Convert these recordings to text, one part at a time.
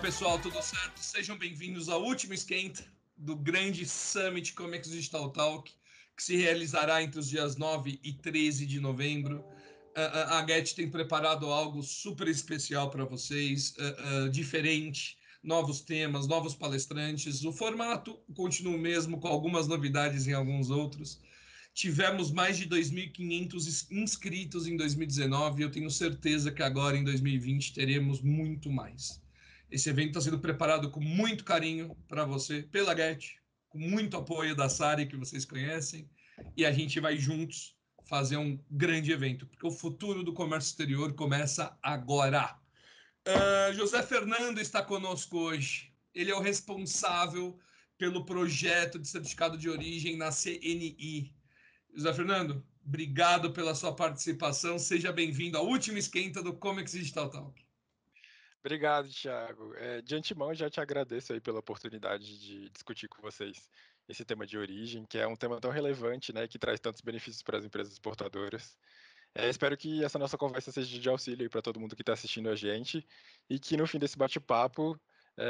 pessoal, tudo certo? Sejam bem-vindos ao último esquenta do grande Summit Comex Digital Talk, que se realizará entre os dias 9 e 13 de novembro. A Get tem preparado algo super especial para vocês, diferente, novos temas, novos palestrantes. O formato continua o mesmo, com algumas novidades em alguns outros. Tivemos mais de 2.500 inscritos em 2019 e eu tenho certeza que agora, em 2020, teremos muito mais. Esse evento está sendo preparado com muito carinho para você, pela Get, com muito apoio da Sari, que vocês conhecem, e a gente vai juntos fazer um grande evento, porque o futuro do comércio exterior começa agora. José Fernando está conosco hoje. Ele é o responsável pelo projeto de certificado de origem na CNI. José Fernando, obrigado pela sua participação. Seja bem-vindo ao último esquenta do Comex Digital Talk. Obrigado, Thiago. De antemão, já te agradeço aí pela oportunidade de discutir com vocês esse tema de origem, que é um tema tão relevante, né, que traz tantos benefícios para as empresas exportadoras. Espero que essa nossa conversa seja de auxílio para todo mundo que está assistindo a gente e que no fim desse bate-papo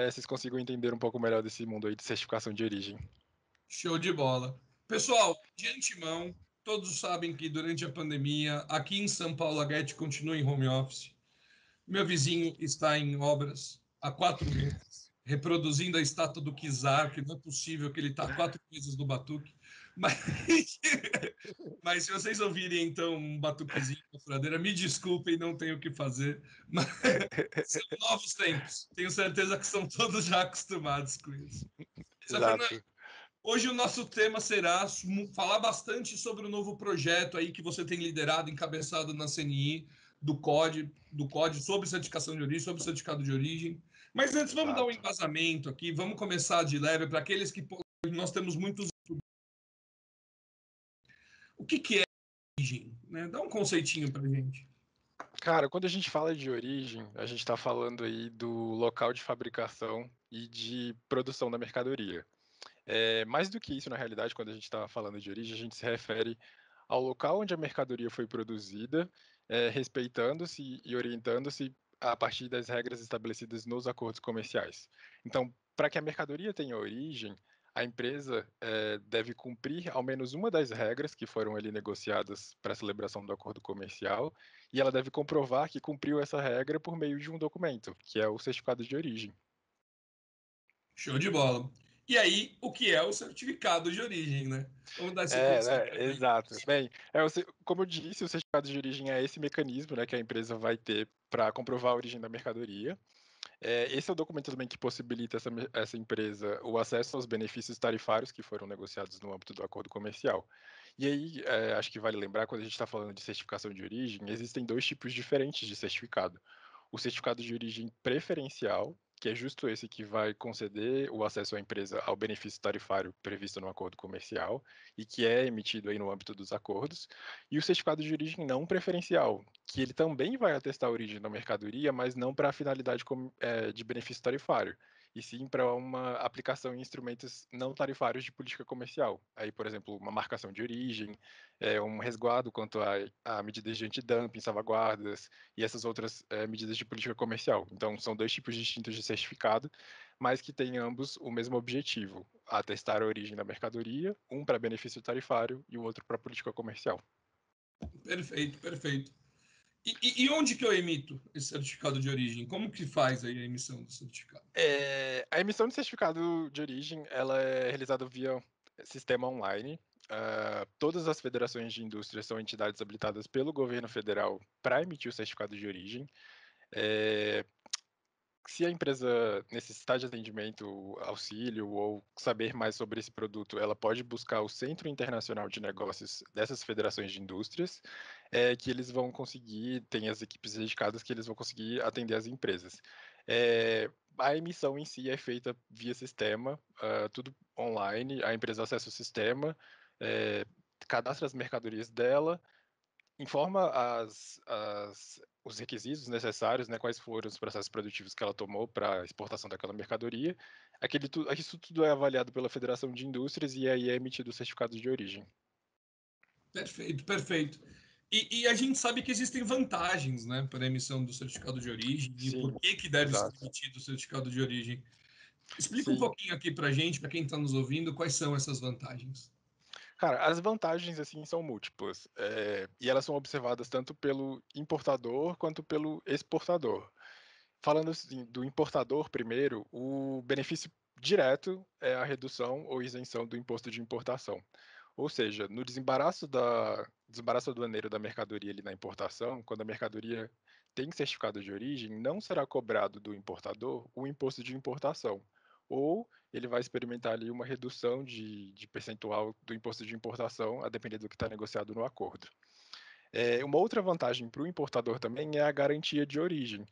vocês consigam entender um pouco melhor desse mundo aí de certificação de origem. Show de bola. Pessoal, de antemão, todos sabem que durante a pandemia, aqui em São Paulo, a Get continua em home office. Meu vizinho está em obras há 4 meses, reproduzindo a estátua do Kizar, que não é possível que ele está há 4 meses no batuque. Mas, mas se vocês ouvirem, então, um batuquezinho na furadeira, me desculpem, não tenho o que fazer. Mas são novos tempos. Tenho certeza que são todos já acostumados com isso. Zé Fernando, Exato. hoje o nosso tema será falar bastante sobre o novo projeto aí que você tem liderado, encabeçado na CNI, do COD sobre certificação de origem, sobre certificado de origem. Mas antes, vamos dar um Exato. embasamento aqui, vamos começar de leve para aqueles que nós temos muitos. O que é origem? Né? Dá um conceitinho para gente. Cara, quando a gente fala de origem, a gente está falando aí do local de fabricação e de produção da mercadoria. Mais do que isso, na realidade, quando a gente está falando de origem, a gente se refere ao local onde a mercadoria foi produzida, respeitando-se e orientando-se a partir das regras estabelecidas nos acordos comerciais. Então, para que a mercadoria tenha origem, a empresa deve cumprir ao menos uma das regras que foram ali negociadas para a celebração do acordo comercial, e ela deve comprovar que cumpriu essa regra por meio de um documento, que é o certificado de origem. Show de bola. E aí, o que é o certificado de origem, né? Vamos dar esse conceito para gente. Exato. Bem, como eu disse, o certificado de origem é esse mecanismo, né, que a empresa vai ter para comprovar a origem da mercadoria. Esse é o documento também que possibilita essa empresa o acesso aos benefícios tarifários que foram negociados no âmbito do acordo comercial. E aí, acho que vale lembrar, quando a gente está falando de certificação de origem, existem dois tipos diferentes de certificado. O certificado de origem preferencial, que é justo esse que vai conceder o acesso à empresa ao benefício tarifário previsto no acordo comercial e que é emitido aí no âmbito dos acordos, e o certificado de origem não preferencial, que ele também vai atestar a origem da mercadoria, mas não para a finalidade de benefício tarifário, e sim para uma aplicação em instrumentos não tarifários de política comercial. Aí, por exemplo, uma marcação de origem, um resguardo quanto a medidas de antidumping, salvaguardas e essas outras medidas de política comercial. Então, são dois tipos distintos de certificado, mas que têm ambos o mesmo objetivo: atestar a origem da mercadoria, um para benefício tarifário e o outro para política comercial. Perfeito, perfeito. E onde que eu emito esse certificado de origem? Como que faz aí a emissão do certificado? A emissão de certificado de origem ela é realizada via sistema online. Todas as federações de indústria são entidades habilitadas pelo governo federal para emitir o certificado de origem. É, Se a empresa necessitar de atendimento, auxílio ou saber mais sobre esse produto, ela pode buscar o Centro Internacional de Negócios dessas federações de indústrias, que eles vão conseguir, tem as equipes dedicadas que eles vão conseguir atender as empresas. A emissão em si é feita via sistema, tudo online, a empresa acessa o sistema, é, cadastra as mercadorias dela, informa os requisitos necessários, né, quais foram os processos produtivos que ela tomou para a exportação daquela mercadoria. Isso tudo é avaliado pela Federação de Indústrias e aí é emitido o certificado de origem. Perfeito, perfeito. E a gente sabe que existem vantagens, né, para a emissão do certificado de origem e por Sim, que que deve ser exato. emitido o certificado de origem. Explica um Sim. pouquinho aqui para a gente, para quem está nos ouvindo, quais são essas vantagens. Cara, as vantagens, assim, são múltiplas, e elas são observadas tanto pelo importador quanto pelo exportador. Falando assim, do importador primeiro, o benefício direto é a redução ou isenção do imposto de importação. Ou seja, no desembaraço aduaneiro da mercadoria ali na importação, quando a mercadoria tem certificado de origem, não será cobrado do importador o imposto de importação. Ou ele vai experimentar ali uma redução de percentual do imposto de importação, a depender do que está negociado no acordo. Uma outra vantagem para o importador também é a garantia de origem.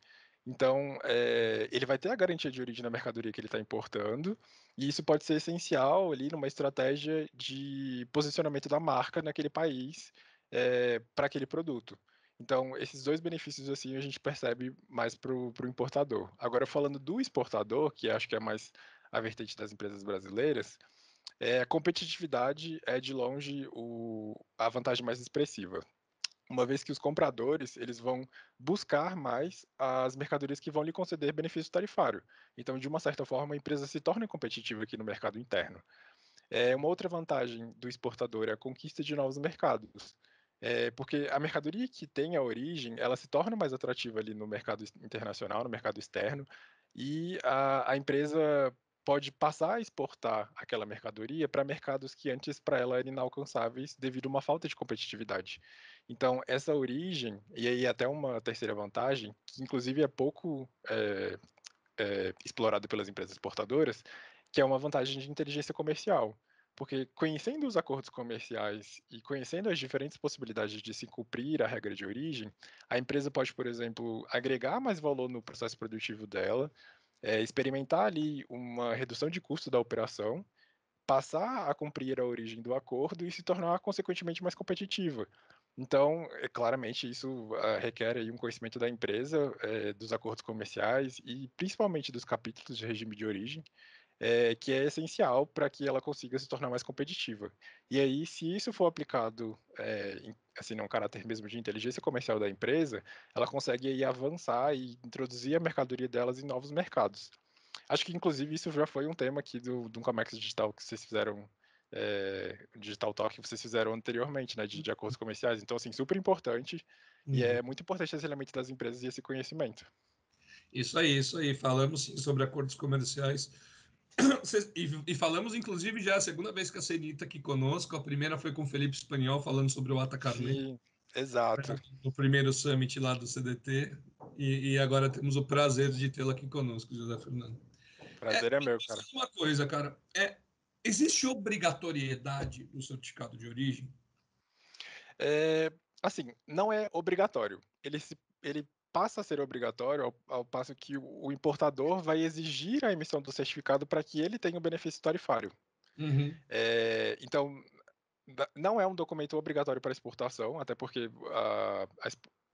Então, ele vai ter a garantia de origem na mercadoria que ele está importando, e isso pode ser essencial ali numa estratégia de posicionamento da marca naquele país, para aquele produto. Então, esses 2 benefícios, assim, a gente percebe mais para o importador. Agora falando do exportador, que acho que é mais a vertente das empresas brasileiras, a competitividade é de longe a vantagem mais expressiva. Uma vez que os compradores, eles vão buscar mais as mercadorias que vão lhe conceder benefício tarifário. Então, de uma certa forma, a empresa se torna competitiva aqui no mercado interno. Uma outra vantagem do exportador é a conquista de novos mercados. Porque a mercadoria que tem a origem, ela se torna mais atrativa ali no mercado internacional, no mercado externo, e a empresa pode passar a exportar aquela mercadoria para mercados que antes para ela eram inalcançáveis devido a uma falta de competitividade. Então, essa origem, e aí até uma terceira vantagem, que inclusive é pouco explorado pelas empresas exportadoras, que é uma vantagem de inteligência comercial. Porque conhecendo os acordos comerciais e conhecendo as diferentes possibilidades de se cumprir a regra de origem, a empresa pode, por exemplo, agregar mais valor no processo produtivo dela, experimentar ali uma redução de custo da operação, passar a cumprir a origem do acordo e se tornar consequentemente mais competitiva. Então, claramente isso requer aí um conhecimento da empresa, dos acordos comerciais e principalmente dos capítulos de regime de origem, que é essencial para que ela consiga se tornar mais competitiva. E aí, se isso for aplicado, assim, num caráter mesmo de inteligência comercial da empresa, ela consegue aí avançar e introduzir a mercadoria delas em novos mercados. Acho que inclusive isso já foi um tema aqui do Comex Digital que vocês fizeram, Digital Talk que vocês fizeram anteriormente, né, de acordos comerciais. Então, assim, super importante, e Uhum. é muito importante esse elemento das empresas e esse conhecimento. Isso aí, isso aí. Falamos sim sobre acordos comerciais. E falamos, inclusive, já a segunda vez que a Ceni está aqui conosco. A primeira foi com o Felipe Espanhol, falando sobre o Atacarnet, Sim, exato. no primeiro summit lá do CDT. E agora temos o prazer de tê-lo aqui conosco, José Fernando. Prazer é Me meu, cara. diz uma coisa, cara. Existe obrigatoriedade do certificado de origem? Assim, não é obrigatório. Ele passa a ser obrigatório ao passo que o importador vai exigir a emissão do certificado para que ele tenha o benefício tarifário. Uhum. Então, não é um documento obrigatório para exportação, até porque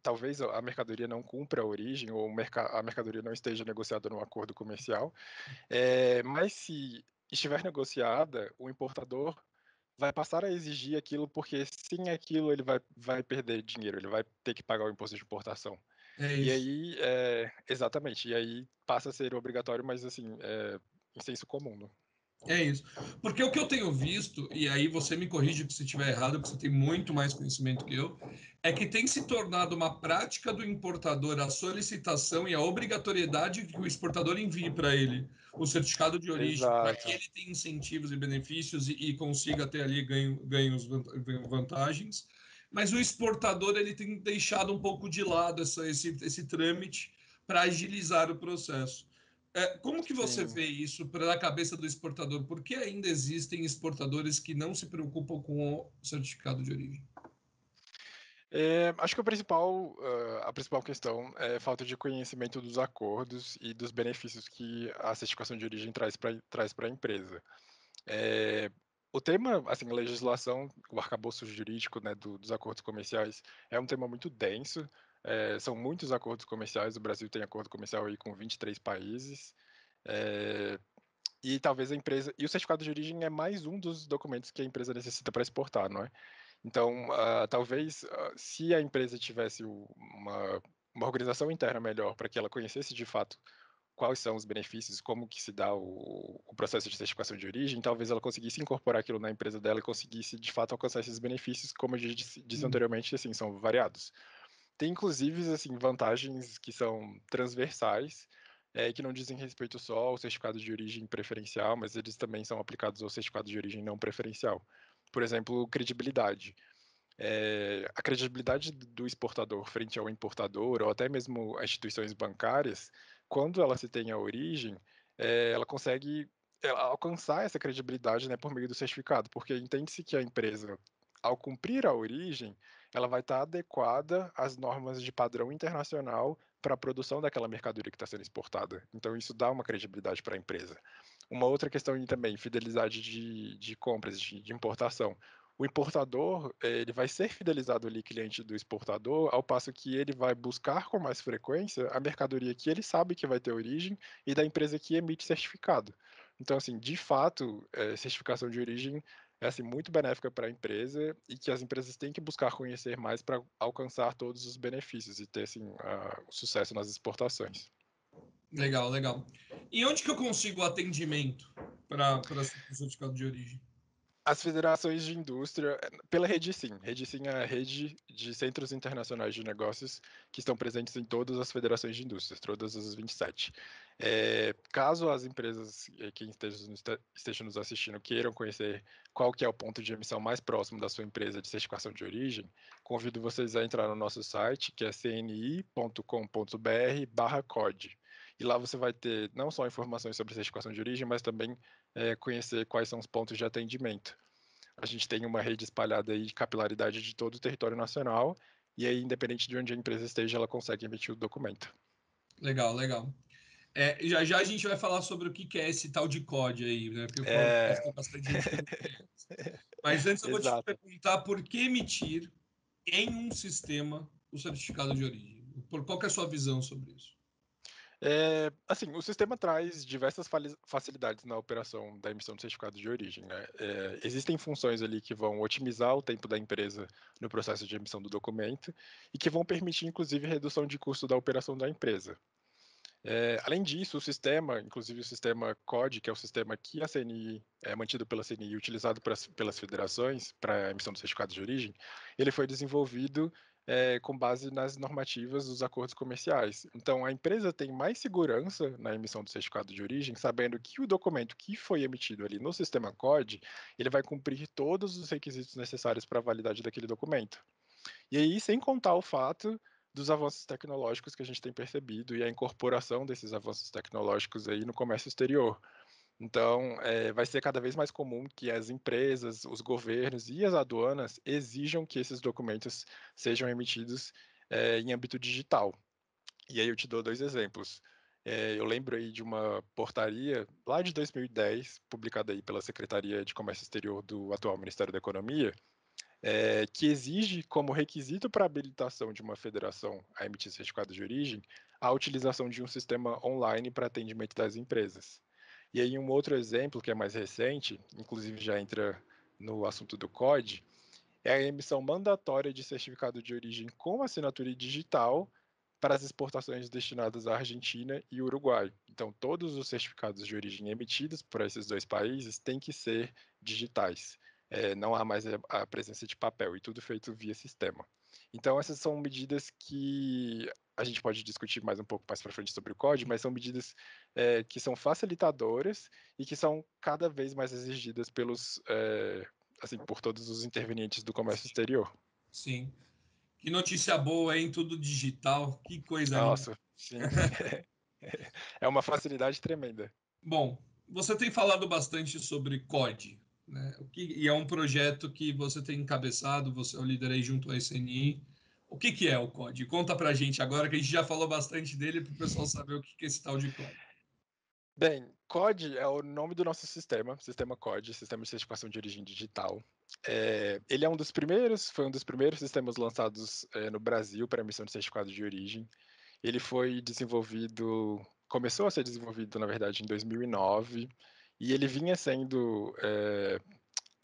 talvez a mercadoria não cumpra a origem ou a mercadoria não esteja negociada num acordo comercial, mas se estiver negociada, o importador vai passar a exigir aquilo, porque sem aquilo ele vai perder dinheiro, ele vai ter que pagar o imposto de importação. É E isso. aí, exatamente, e aí passa a ser obrigatório, mas assim, em senso comum, né? É isso. Porque o que eu tenho visto, e aí você me corrige se estiver errado, porque você tem muito mais conhecimento que eu, é que tem se tornado uma prática do importador a solicitação e a obrigatoriedade que o exportador envie para ele o certificado de origem, para que Exato. ele tenha incentivos e benefícios e consiga ter ali ganhos, vantagens. Mas o exportador ele tem deixado um pouco de lado esse trâmite para agilizar o processo. Como que você Sim. vê isso pela cabeça do exportador? Por que ainda existem exportadores que não se preocupam com o certificado de origem? Acho que a principal questão é falta de conhecimento dos acordos e dos benefícios que a certificação de origem traz para a empresa. O tema, assim, legislação, o arcabouço jurídico, né, dos acordos comerciais é um tema muito denso, são muitos acordos comerciais, o Brasil tem acordo comercial aí com 23 países, eh, e talvez a empresa e o certificado de origem é mais um dos documentos que a empresa necessita para exportar, não é? Então, talvez, se a empresa tivesse uma organização interna melhor para que ela conhecesse de fato quais são os benefícios, como que se dá o processo de certificação de origem, talvez ela conseguisse incorporar aquilo na empresa dela e conseguisse de fato alcançar esses benefícios, como a gente disse Hum. anteriormente, assim, são variados. Tem inclusive, assim, vantagens que são transversais, que não dizem respeito só ao certificado de origem preferencial, mas eles também são aplicados ao certificado de origem não preferencial. Por exemplo, credibilidade. A credibilidade do exportador frente ao importador, ou até mesmo as instituições bancárias, quando ela se tem a origem, ela consegue alcançar essa credibilidade, né, por meio do certificado, porque entende-se que a empresa, ao cumprir a origem, ela vai estar adequada às normas de padrão internacional para a produção daquela mercadoria que está sendo exportada. Então, isso dá uma credibilidade para a empresa. Uma outra questão aí também, fidelidade de compras, de importação. O importador, ele vai ser fidelizado ali, cliente do exportador, ao passo que ele vai buscar com mais frequência a mercadoria que ele sabe que vai ter origem e da empresa que emite certificado. Então, assim, de fato, certificação de origem é assim, muito benéfica para a empresa e que as empresas têm que buscar conhecer mais para alcançar todos os benefícios e ter assim, o sucesso nas exportações. Legal, legal. E onde que eu consigo o atendimento para o certificado de origem? As federações de indústria, pela Redicim. Redicim é a rede de centros internacionais de negócios que estão presentes em todas as federações de indústrias, todas as 27. Caso as empresas, quem esteja nos assistindo, queiram conhecer qual que é o ponto de emissão mais próximo da sua empresa de certificação de origem, convido vocês a entrar no nosso site, que é cni.com.br/code. E lá você vai ter não só informações sobre certificação de origem, mas também conhecer quais são os pontos de atendimento. A gente tem uma rede espalhada aí de capilaridade de todo o território nacional, e aí, independente de onde a empresa esteja, ela consegue emitir o documento. Legal, legal. Já já a gente vai falar sobre o que que é esse tal de COD aí, né? Porque o COD É, tem bastante gente que não conhece. Mas antes eu vou te exato. perguntar por que emitir em um sistema o certificado de origem. Qual que é a sua visão sobre isso? Assim, o sistema traz diversas facilidades na operação da emissão do certificado de origem, né? Existem funções ali que vão otimizar o tempo da empresa no processo de emissão do documento e que vão permitir, inclusive, redução de custo da operação da empresa. Além disso, o sistema, inclusive o sistema COD, que é o sistema que a CNI é mantido pela CNI, utilizado pelas federações para a emissão do certificado de origem, ele foi desenvolvido com base nas normativas dos acordos comerciais. Então, a empresa tem mais segurança na emissão do certificado de origem, sabendo que o documento que foi emitido ali no sistema COD, ele vai cumprir todos os requisitos necessários para a validade daquele documento. E aí, sem contar o fato dos avanços tecnológicos que a gente tem percebido e a incorporação desses avanços tecnológicos aí no comércio exterior. Então, vai ser cada vez mais comum que as empresas, os governos e as aduanas exijam que esses documentos sejam emitidos em âmbito digital. E aí eu te dou dois exemplos. Eu lembro aí de uma portaria lá de 2010, publicada aí pela Secretaria de Comércio Exterior do atual Ministério da Economia, que exige como requisito para habilitação de uma federação a emitir certificado de origem a utilização de um sistema online para atendimento das empresas. E aí um outro exemplo que é mais recente, inclusive já entra no assunto do COD, é a emissão mandatória de certificado de origem com assinatura digital para as exportações destinadas à Argentina e Uruguai. Então, todos os certificados de origem emitidos por esses dois países têm que ser digitais. Não há mais a presença de papel e tudo feito via sistema. Então, essas são medidas que a gente pode discutir mais um pouco mais para frente sobre o código, mas são medidas que são facilitadoras e que são cada vez mais exigidas assim, por todos os intervenientes do comércio exterior. Sim. Que notícia boa, hein? Tudo digital. Que coisa linda. Nossa, sim. É uma facilidade tremenda. Bom, você tem falado bastante sobre COD, né? E é um projeto que você tem encabeçado, eu liderei junto à SNI. O que que é o COD? Conta pra gente agora que a gente já falou bastante dele para o pessoal saber o que que é esse tal de COD. Bem, COD é o nome do nosso sistema, sistema COD, Sistema de Certificação de Origem Digital. Ele é foi um dos primeiros sistemas lançados no Brasil para emissão de certificado de origem. Ele foi desenvolvido, começou a ser desenvolvido, na verdade, em 2009, e ele vinha sendo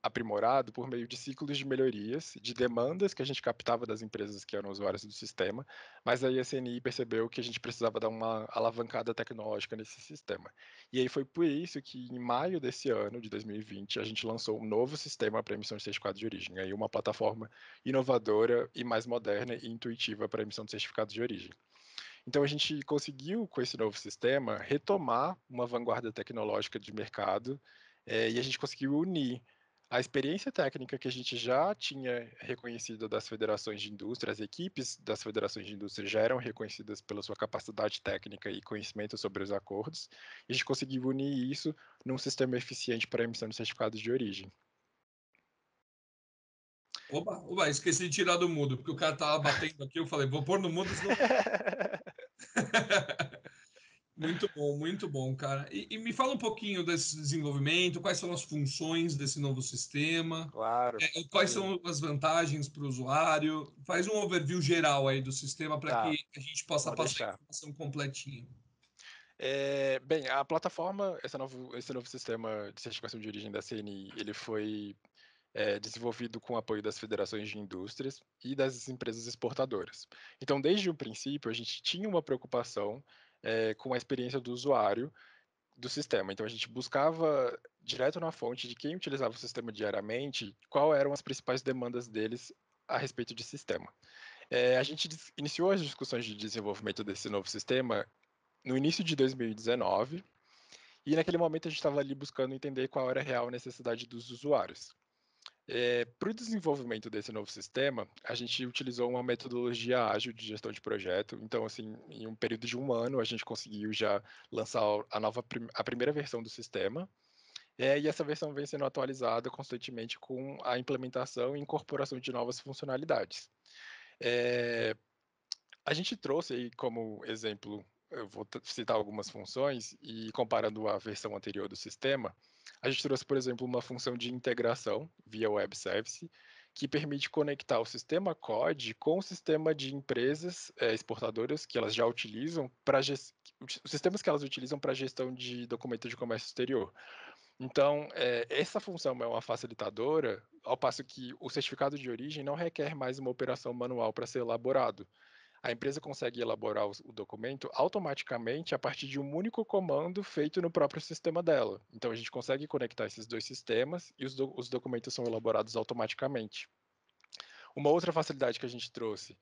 aprimorado por meio de ciclos de melhorias, de demandas que a gente captava das empresas que eram usuários do sistema, mas aí a CNI percebeu que a gente precisava dar uma alavancada tecnológica nesse sistema. E aí foi por isso que em maio desse ano, de 2020, a gente lançou um novo sistema para emissão de certificado de origem, aí uma plataforma inovadora e mais moderna e intuitiva para emissão de certificados de origem. Então a gente conseguiu, com esse novo sistema, retomar uma vanguarda tecnológica de mercado, e a gente conseguiu unir a experiência técnica que a gente já tinha reconhecido das federações de indústria, as equipes das federações de indústria já eram reconhecidas pela sua capacidade técnica e conhecimento sobre os acordos, e a gente conseguiu unir isso num sistema eficiente para a emissão de certificados de origem. Oba, oba, esqueci de tirar do mudo, porque o cara tava batendo aqui, eu falei, vou pôr no mudo, senão... muito bom, cara. E me fala um pouquinho desse desenvolvimento, quais são as funções desse novo sistema, Claro, quais sim, são as vantagens para o usuário. Faz um overview geral aí do sistema para tá, que a gente possa pode passar a deixar. informação completinha. Bem, a plataforma, esse novo sistema de certificação de origem da CNI, ele foi desenvolvido com o apoio das federações de indústrias e das empresas exportadoras. Então, desde o princípio, a gente tinha uma preocupação com a experiência do usuário do sistema. Então, a gente buscava direto na fonte de quem utilizava o sistema diariamente, quais eram as principais demandas deles a respeito de sistema. A gente iniciou as discussões de desenvolvimento desse novo sistema no início de 2019, e naquele momento a gente estava ali buscando entender qual era a real necessidade dos usuários. Para o desenvolvimento desse novo sistema, a gente utilizou uma metodologia ágil de gestão de projeto. Então, assim, em um período de um ano, a gente conseguiu já lançar a primeira versão do sistema. E essa versão vem sendo atualizada constantemente com a implementação e incorporação de novas funcionalidades. É, a gente trouxe aí como exemplo, eu vou citar algumas funções e comparando a versão anterior do sistema, a gente trouxe, por exemplo, uma função de integração via web service que permite conectar o sistema COD com o sistema de empresas exportadoras que elas já utilizam para os sistemas que elas utilizam para gestão de documentos de comércio exterior. Então, essa função é uma facilitadora, ao passo que o certificado de origem não requer mais uma operação manual para ser elaborado. A empresa consegue elaborar o documento automaticamente a partir de um único comando feito no próprio sistema dela. Então a gente consegue conectar esses dois sistemas e os documentos são elaborados automaticamente. Uma outra facilidade que a gente trouxe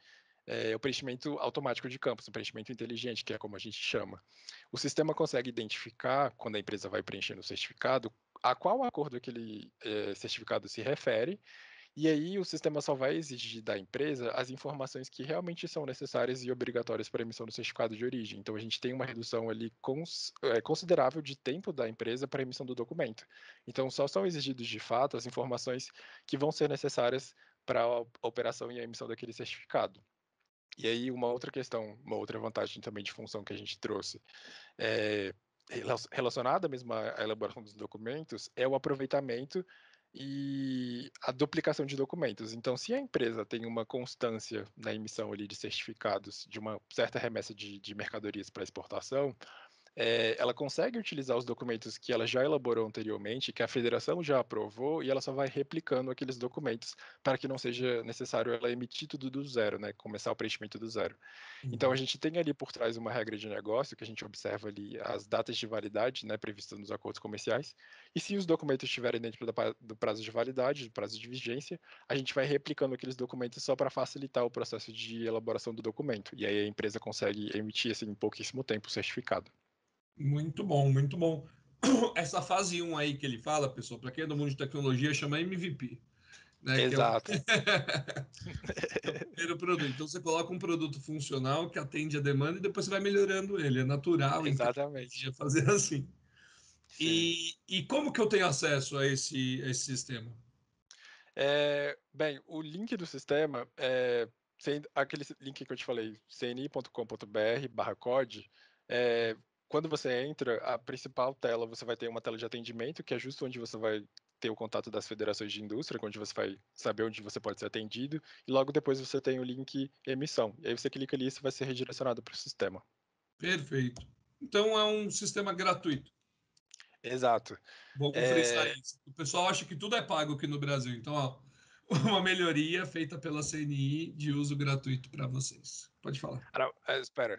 é o preenchimento automático de campos, o preenchimento inteligente, que é como a gente chama. O sistema consegue identificar, quando a empresa vai preenchendo o certificado, a qual acordo aquele certificado se refere, e aí o sistema só vai exigir da empresa as informações que realmente são necessárias e obrigatórias para a emissão do certificado de origem. Então a gente tem uma redução ali considerável de tempo da empresa para a emissão do documento. Então só são exigidos de fato as informações que vão ser necessárias para a operação e a emissão daquele certificado. E aí uma outra questão, uma outra vantagem também de função que a gente trouxe é, relacionada mesmo à elaboração dos documentos, é o aproveitamento e a duplicação de documentos. Então, se a empresa tem uma constância na emissão ali de certificados de uma certa remessa de mercadorias para exportação, ela consegue utilizar os documentos que ela já elaborou anteriormente, que a federação já aprovou, e ela só vai replicando aqueles documentos para que não seja necessário ela emitir tudo do zero, né? Começar o preenchimento do zero. Então a gente tem ali por trás uma regra de negócio que a gente observa ali as datas de validade, né, previstas nos acordos comerciais, e se os documentos estiverem dentro do prazo de validade, do prazo de vigência, a gente vai replicando aqueles documentos só para facilitar o processo de elaboração do documento. E aí a empresa consegue emitir assim, em pouquíssimo tempo o certificado. Muito bom, muito bom. Essa fase um aí que ele fala, pessoal, para quem é do mundo de tecnologia, chama MVP, né? Que é o Exato. é o primeiro produto. Então você coloca um produto funcional que atende a demanda e depois você vai melhorando ele. É natural em Exatamente. tecnologia fazer assim. Sim. E como que eu tenho acesso a esse sistema? Bem, o link do sistema aquele link que eu te falei, cni.com.br/code. Quando você entra, a principal tela, você vai ter uma tela de atendimento, que é justo onde você vai ter o contato das federações de indústria, onde você vai saber onde você pode ser atendido, e logo depois você tem o link emissão. E aí você clica ali e você vai ser redirecionado para o sistema. Perfeito. Então é um sistema gratuito. Exato. Vamos frisar É, isso. O pessoal acha que tudo é pago aqui no Brasil. Então, ó, uma melhoria feita pela CNI de uso gratuito para vocês. Pode falar. espera,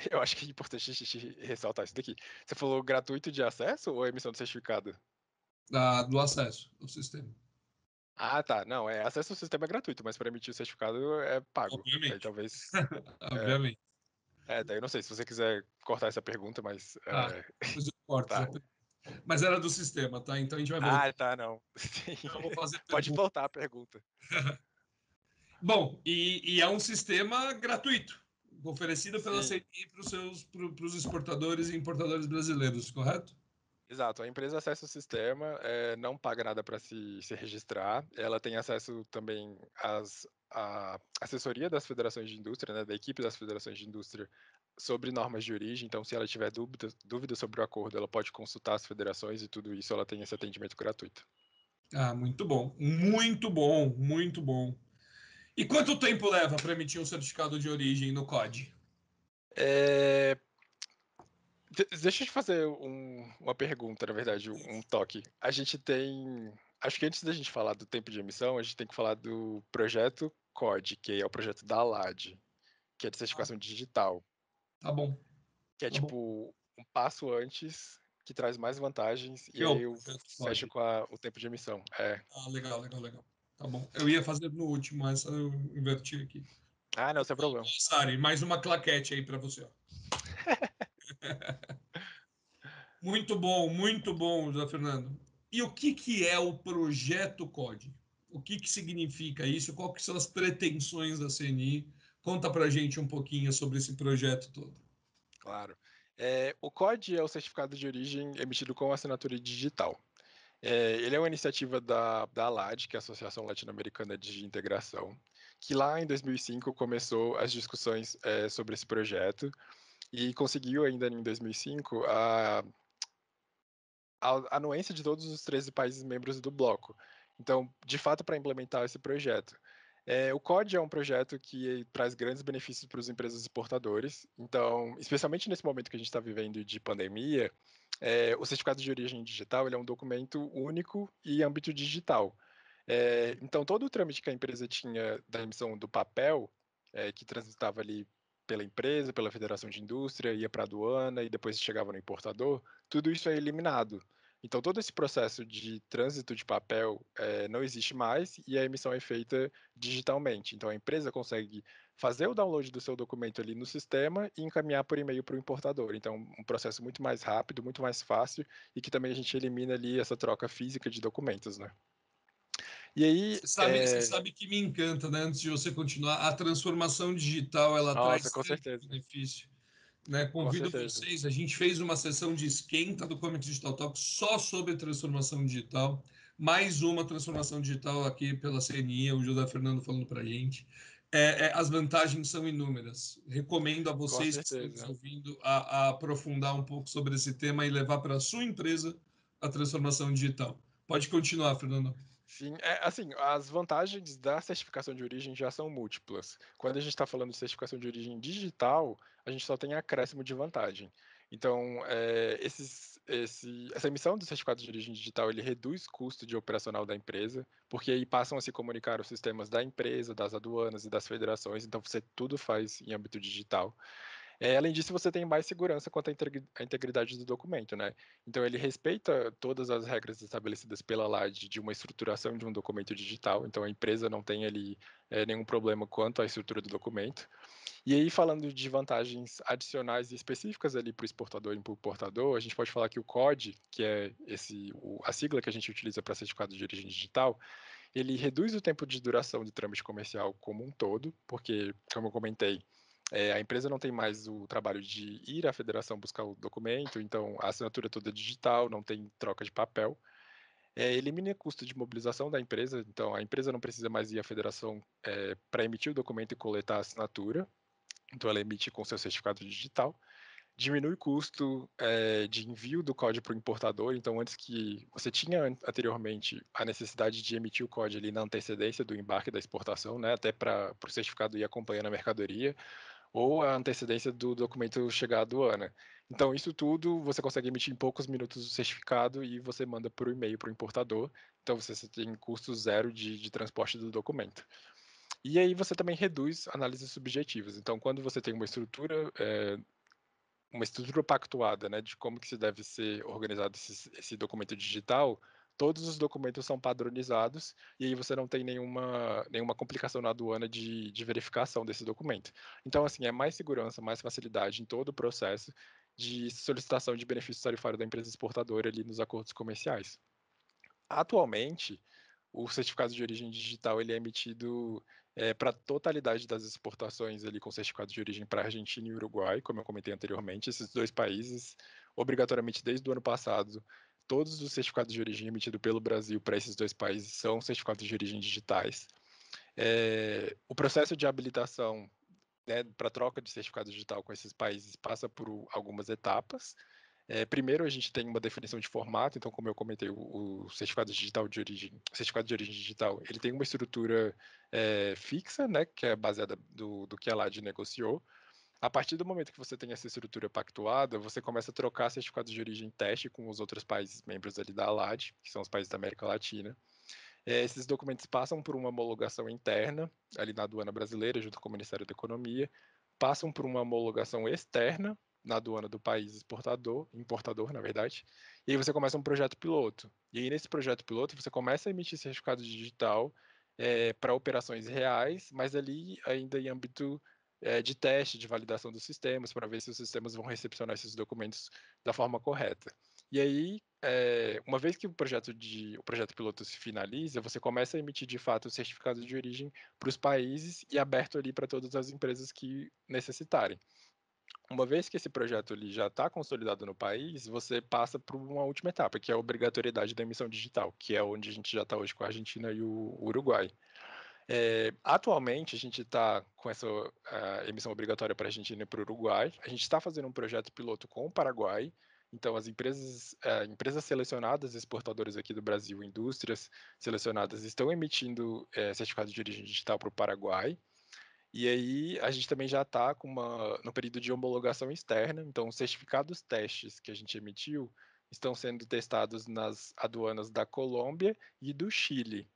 eu acho que é importante a gente ressaltar isso daqui. Você falou gratuito de acesso ou emissão de certificado? Do acesso ao sistema. Ah, tá. Não, acesso ao sistema é gratuito, mas para emitir o certificado é pago. Daí Obviamente. talvez. É, Obviamente. daí eu não sei se você quiser cortar essa pergunta, mas. Ah, depois eu corto. Tá. Mas era do sistema, tá? Então a gente vai voltar. Ah, tá, não. Sim. Eu vou fazer Pode pergunta. voltar a pergunta. Bom, e é um sistema gratuito, oferecido pela Sim, CNI para os exportadores e importadores brasileiros, correto? exato. A empresa acessa o sistema, não paga nada para se registrar. Ela tem acesso também à assessoria das federações de indústria, né, da equipe das federações de indústria sobre normas de origem. Então, se ela tiver dúvida sobre o acordo, ela pode consultar as federações e tudo isso, ela tem esse atendimento gratuito. Ah, muito bom. Muito bom, muito bom. E quanto tempo leva para emitir um certificado de origem no COD? É, Deixa eu te fazer uma pergunta, na verdade, um toque. A gente tem. Acho que antes da gente falar do tempo de emissão, a gente tem que falar do projeto COD, que é o projeto da ALAD, que é de Ah, certificação digital, tá bom, que é tá bom. tipo um passo antes, que traz mais vantagens, Que e é o aí eu projeto fecho COD? com o tempo de emissão. Ah, legal, legal, legal. Tá bom. Eu ia fazer no último, mas eu inverti aqui. Ah, não, sem problema. Sari, mais uma claquete aí para você. Ó. Muito bom, José Fernando. E o que, que é o projeto COD? O que, que significa isso? Quais que são as pretensões da CNI? Conta para gente um pouquinho sobre esse projeto todo. Claro. O COD é o certificado de origem emitido com assinatura digital. Ele é uma iniciativa da ALAD, que é a Associação Latino-Americana de Integração, que lá em 2005 começou as discussões sobre esse projeto e conseguiu ainda em 2005 a anuência de todos os 13 países membros do bloco. Então, de fato, para implementar esse projeto. O COD é um projeto que traz grandes benefícios para os empresas exportadores. Então, especialmente nesse momento que a gente está vivendo de pandemia, o certificado de origem digital ele é um documento único e âmbito digital. Então, todo o trâmite que a empresa tinha da emissão do papel, que transitava ali pela empresa, pela Federação de Indústria, ia para a aduana e depois chegava no importador, tudo isso é eliminado. Então, todo esse processo de trânsito de papel não existe mais e a emissão é feita digitalmente. Então, a empresa consegue fazer o download do seu documento ali no sistema e encaminhar por e-mail para o importador. Então, um processo muito mais rápido, muito mais fácil e que também a gente elimina ali essa troca física de documentos, né? E aí, Você sabe que me encanta, né? Antes de você continuar, a transformação digital ela nossa, traz com tanto certeza, benefício. Né? com Convido certeza. vocês. A gente fez uma sessão de esquenta do Comics Digital Talk só sobre transformação digital. Mais uma transformação digital aqui pela CNI, o José Fernando falando para a gente. As vantagens são inúmeras. Recomendo a Com vocês que estão nos certeza. ouvindo a aprofundar um pouco sobre esse tema e levar para a sua empresa a transformação digital. Pode continuar, Fernando. Sim, assim, as vantagens da certificação de origem já são múltiplas. Quando a gente está falando de certificação de origem digital, a gente só tem acréscimo de vantagem. Então, essa emissão do certificado de origem digital, ele reduz o custo de operacional da empresa, porque aí passam a se comunicar os sistemas da empresa, das aduanas e das federações, então você tudo faz em âmbito digital. Além disso, você tem mais segurança quanto à integridade do documento, né? Então, ele respeita todas as regras estabelecidas pela LAD de uma estruturação de um documento digital, então a empresa não tem ali nenhum problema quanto à estrutura do documento. E aí, falando de vantagens adicionais e específicas ali para o exportador e para o importador, a gente pode falar que o COD, que é a sigla que a gente utiliza para certificado de origem digital, ele reduz o tempo de duração do trâmite comercial como um todo, porque, como eu comentei, a empresa não tem mais o trabalho de ir à federação buscar o documento, então a assinatura é toda digital, não tem troca de papel. Elimina custo de mobilização da empresa, então a empresa não precisa mais ir à federação para emitir o documento e coletar a assinatura, então ela emite com seu certificado digital. Diminui o custo de envio do código para o importador. Então, antes que você tinha anteriormente a necessidade de emitir o código ali na antecedência do embarque da exportação, né, até para o certificado ir acompanhando a mercadoria. ou a antecedência do documento chegar à aduana. Então, isso tudo você consegue emitir em poucos minutos o certificado e você manda por e-mail para o importador. Então, você tem custo zero de transporte do documento. E aí você também reduz análises subjetivas. Então, quando você tem uma estrutura pactuada, né, de como que se deve ser organizado esse documento digital, todos os documentos são padronizados e aí você não tem nenhuma complicação na aduana de verificação desse documento. Então, assim, é mais segurança, mais facilidade em todo o processo de solicitação de benefício tarifário da empresa exportadora ali nos acordos comerciais. Atualmente, o certificado de origem digital ele é emitido para a totalidade das exportações ali com certificado de origem para Argentina e Uruguai, como eu comentei anteriormente, esses dois países, obrigatoriamente desde o ano passado, todos os certificados de origem emitidos pelo Brasil para esses dois países são certificados de origem digitais. O processo de habilitação, né, para troca de certificado digital com esses países passa por algumas etapas. Primeiro, a gente tem uma definição de formato, então, como eu comentei, o certificado digital de origem, certificado de origem digital, ele tem uma estrutura fixa, né, que é baseada do que a LAD negociou. A partir do momento que você tem essa estrutura pactuada, você começa a trocar certificados de origem teste com os outros países membros ali da ALAD, que são os países da América Latina. Esses documentos passam por uma homologação interna, ali na aduana brasileira, junto com o Ministério da Economia, passam por uma homologação externa, na aduana do país importador, na verdade, e aí você começa um projeto piloto. E aí, nesse projeto piloto, você começa a emitir certificado digital para operações reais, mas ali ainda em âmbito de teste, de validação dos sistemas, para ver se os sistemas vão recepcionar esses documentos da forma correta. E aí, uma vez que o projeto piloto se finaliza, você começa a emitir de fato o certificado de origem para os países e aberto ali para todas as empresas que necessitarem. Uma vez que esse projeto ali já está consolidado no país, você passa para uma última etapa, que é a obrigatoriedade da emissão digital, que é onde a gente já está hoje com a Argentina e o Uruguai. Atualmente, a gente está com essa emissão obrigatória para a Argentina e para o Uruguai. A gente está fazendo um projeto piloto com o Paraguai. Então, as empresas selecionadas, exportadoras aqui do Brasil, indústrias selecionadas, estão emitindo certificado de origem digital para o Paraguai. E aí, a gente também já está no período de homologação externa. Então, os certificados testes que a gente emitiu estão sendo testados nas aduanas da Colômbia e do Chile.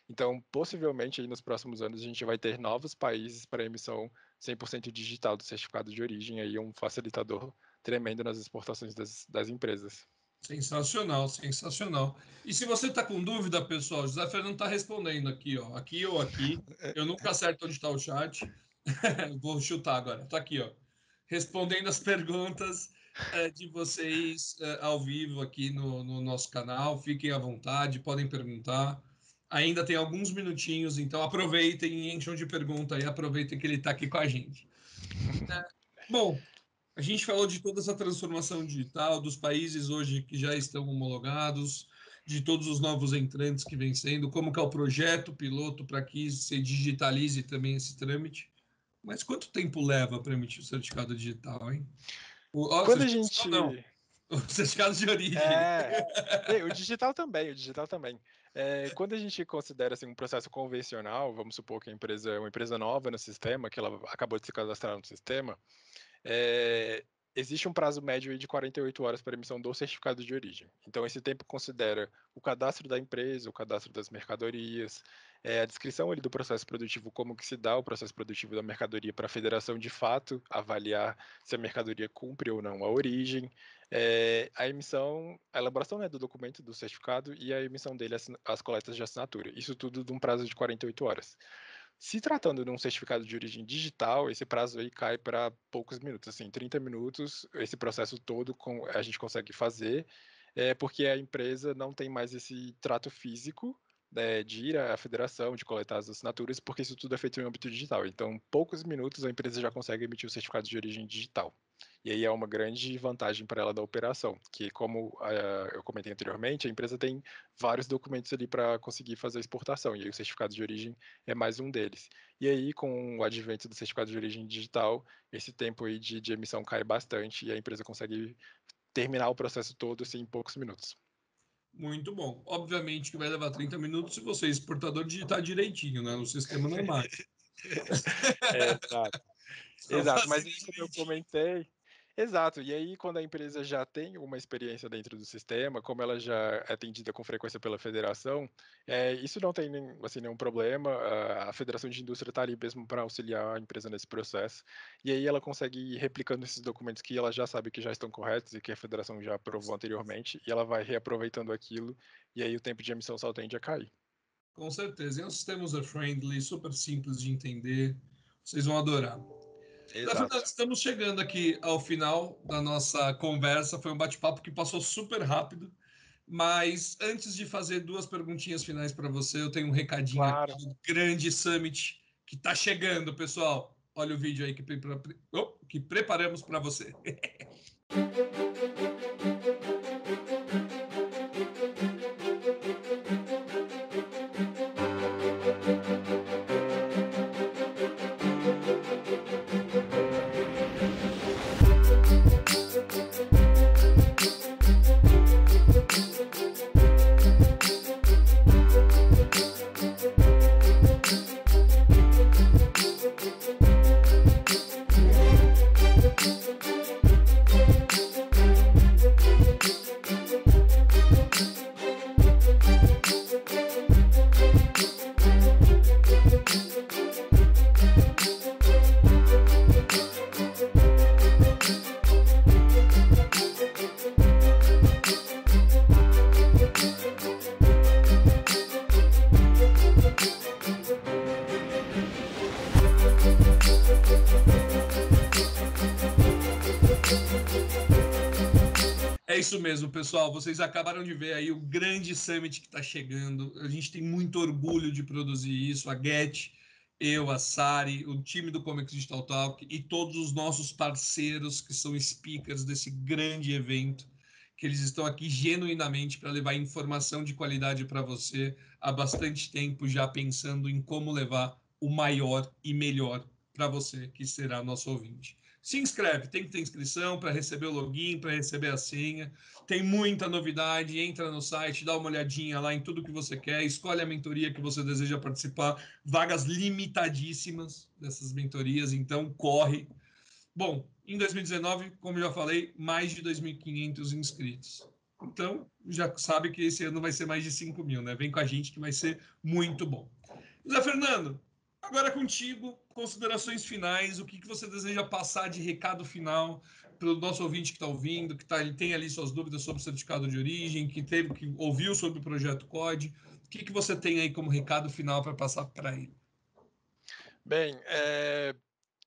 Então, possivelmente, aí nos próximos anos, a gente vai ter novos países para emissão 100% digital do certificado de origem, aí um facilitador tremendo nas exportações das empresas. Sensacional, sensacional. E se você está com dúvida, pessoal, José Fernando está respondendo aqui, ó, aqui ou aqui. Eu nunca acerto onde está o chat. Vou chutar agora. Está aqui, ó, respondendo as perguntas de vocês ao vivo aqui no nosso canal. Fiquem à vontade, podem perguntar. Ainda tem alguns minutinhos, então aproveitem e encham de pergunta aí. Aproveitem que ele está aqui com a gente. Bom, a gente falou de toda essa transformação digital, dos países hoje que já estão homologados, de todos os novos entrantes que vêm sendo, como que é o projeto piloto para que se digitalize também esse trâmite. Mas quanto tempo leva para emitir o certificado digital, hein? Quando a Certificado digital não, gente. o certificado de origem. É. O digital também, o digital também. Quando a gente considera assim, um processo convencional, vamos supor que a empresa é uma empresa nova no sistema, que ela acabou de se cadastrar no sistema, é, existe um prazo médio aí de 48 horas para emissão do certificado de origem. Então, esse tempo considera o cadastro da empresa, o cadastro das mercadorias, a descrição ali do processo produtivo, como que se dá o processo produtivo da mercadoria para a federação de fato avaliar se a mercadoria cumpre ou não a origem, a emissão, a elaboração, né, do documento do certificado e a emissão dele, as coletas de assinatura. Isso tudo de um prazo de 48 horas. Se tratando de um certificado de origem digital, esse prazo aí cai para poucos minutos, assim, 30 minutos, esse processo todo a gente consegue fazer, porque a empresa não tem mais esse trato físico, né, de ir à federação, de coletar as assinaturas, porque isso tudo é feito em âmbito digital. Então, em poucos minutos a empresa já consegue emitir o certificado de origem digital. E aí é uma grande vantagem para ela da operação, que como eu comentei anteriormente, a empresa tem vários documentos ali para conseguir fazer a exportação, e aí o certificado de origem é mais um deles. E aí, com o advento do certificado de origem digital, esse tempo aí de emissão cai bastante e a empresa consegue terminar o processo todo assim, em poucos minutos. Muito bom. Obviamente que vai levar 30 minutos se você, exportador, digitar direitinho, né, no sistema normal. Exato. Exato, mas isso que eu comentei. Exato, e aí quando a empresa já tem uma experiência dentro do sistema, como ela já é atendida com frequência pela federação, isso não tem assim, nenhum problema, a federação de indústria está ali mesmo para auxiliar a empresa nesse processo, e aí ela consegue ir replicando esses documentos que ela já sabe que já estão corretos e que a federação já aprovou anteriormente, e ela vai reaproveitando aquilo, e aí o tempo de emissão só tende a cair. Com certeza. É um sistema user-friendly, super simples de entender. Vocês vão adorar. Zé Fernando, Exato. estamos chegando aqui ao final da nossa conversa. Foi um bate-papo que passou super rápido. Mas antes de fazer duas perguntinhas finais para você, eu tenho um recadinho aqui Claro. do grande Summit que está chegando, pessoal. Olha o vídeo aí que preparamos para você. É isso mesmo, pessoal. Vocês acabaram de ver aí o grande summit que está chegando. A gente tem muito orgulho de produzir isso. A Get, eu, a Sari, o time do Comics Digital Talk e todos os nossos parceiros que são speakers desse grande evento, que eles estão aqui genuinamente para levar informação de qualidade para você há bastante tempo, já pensando em como levar o maior e melhor para você, que será nosso ouvinte. Se inscreve, tem que ter inscrição para receber o login, para receber a senha. Tem muita novidade, entra no site, dá uma olhadinha lá em tudo que você quer, escolhe a mentoria que você deseja participar, vagas limitadíssimas dessas mentorias, então corre. Bom, em 2019, como já falei, mais de 2.500 inscritos. Então, já sabe que esse ano vai ser mais de 5.000, né? Vem com a gente que vai ser muito bom. Zé Fernando, agora contigo, considerações finais, o que você deseja passar de recado final para o nosso ouvinte que está ouvindo, ele tem ali suas dúvidas sobre o certificado de origem, que ouviu sobre o projeto CODE, o que você tem aí como recado final para passar para ele? Bem,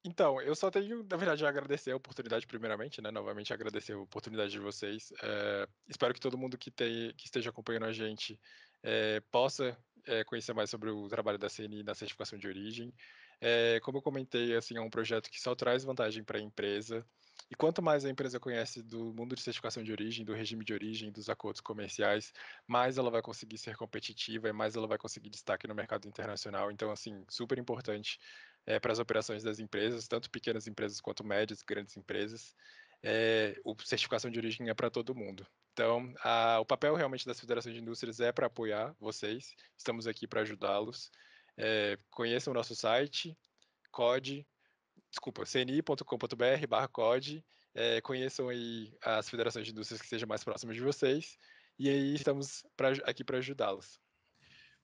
então, eu só tenho, na verdade, a agradecer a oportunidade, primeiramente, né? Novamente agradecer a oportunidade de vocês. Espero que todo mundo que esteja acompanhando a gente possa conhecer mais sobre o trabalho da CNI na certificação de origem. Como eu comentei, assim, é um projeto que só traz vantagem para a empresa. E quanto mais a empresa conhece do mundo de certificação de origem, do regime de origem, dos acordos comerciais, mais ela vai conseguir ser competitiva e mais ela vai conseguir destaque no mercado internacional. Então, assim, super importante para as operações das empresas, tanto pequenas empresas quanto médias e grandes empresas. A certificação de origem é para todo mundo. Então, o papel realmente das federações de indústrias é para apoiar vocês, estamos aqui para ajudá-los. Conheçam o nosso site, cni.com.br/code, conheçam aí as federações de indústrias que sejam mais próximas de vocês, e aí estamos aqui para ajudá-los.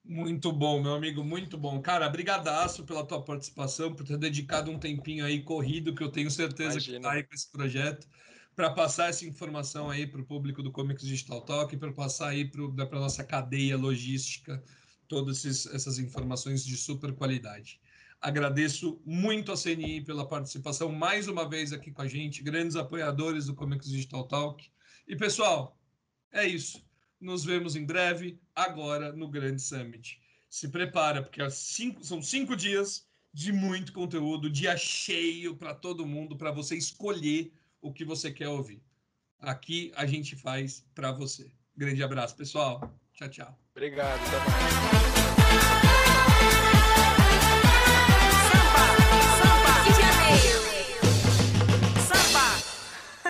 Muito bom, meu amigo, muito bom. Cara, brigadaço pela tua participação, por ter dedicado um tempinho aí corrido, que eu tenho certeza que está Imagina. aí com esse projeto, para passar essa informação aí para o público do Comics Digital Talk, para passar aí para a nossa cadeia logística, todas essas informações de super qualidade. Agradeço muito a CNI pela participação mais uma vez aqui com a gente, grandes apoiadores do Comics Digital Talk. E, pessoal, é isso. Nos vemos em breve, agora no Grande Summit. Se prepara, porque são 5 dias de muito conteúdo, dia cheio para todo mundo, para você escolher o que você quer ouvir. Aqui a gente faz para você. Grande abraço, pessoal. Tchau, tchau. Obrigado, até mais.